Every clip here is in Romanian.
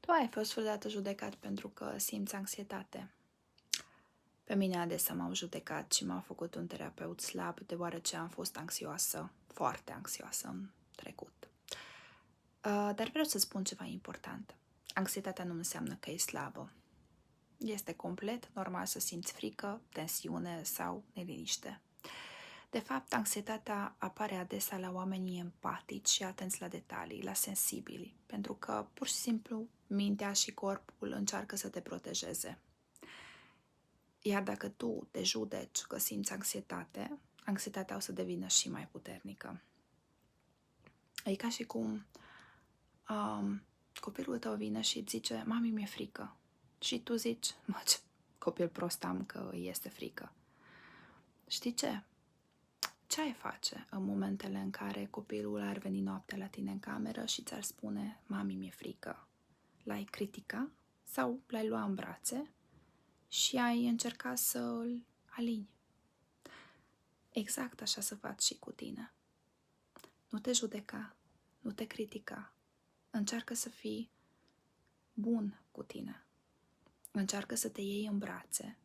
Tu ai fost vreodată judecat pentru că simți anxietate? Pe mine adesea m-au judecat și m-a făcut un terapeut slab, deoarece am fost anxioasă, foarte anxioasă în trecut. Dar vreau să spun ceva important. Anxietatea nu înseamnă că e slabă. Este complet normal să simți frică, tensiune sau neliniște. De fapt, anxietatea apare adesea la oamenii empatici și atenți la detalii, la sensibili, pentru că pur și simplu mintea și corpul încearcă să te protejeze. Iar dacă tu te judeci că simți anxietate, anxietatea o să devină și mai puternică. E ca și cum copilul tău vine și îți zice: mami, mi-e frică. Și tu zici: mă, ce copil prost am că îi este frică. Știi ce? Ce ai face în momentele în care copilul ar veni noaptea la tine în cameră și ți-ar spune: mami, mi-e frică? L-ai critica sau l-ai lua în brațe și ai încerca să îl alini? Exact așa să faci și cu tine. Nu te judeca, nu te critica. Încearcă să fii bun cu tine. Încearcă să te iei în brațe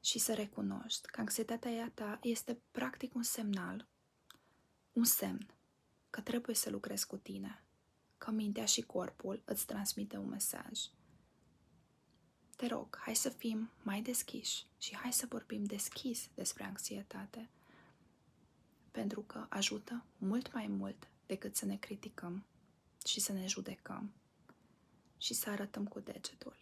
și să recunoști că anxietatea ta este practic un semn că trebuie să lucrezi cu tine, că mintea și corpul îți transmite un mesaj. Te rog, hai să fim mai deschiși și hai să vorbim deschis despre anxietate, pentru că ajută mult mai mult decât să ne criticăm și să ne judecăm și să arătăm cu degetul.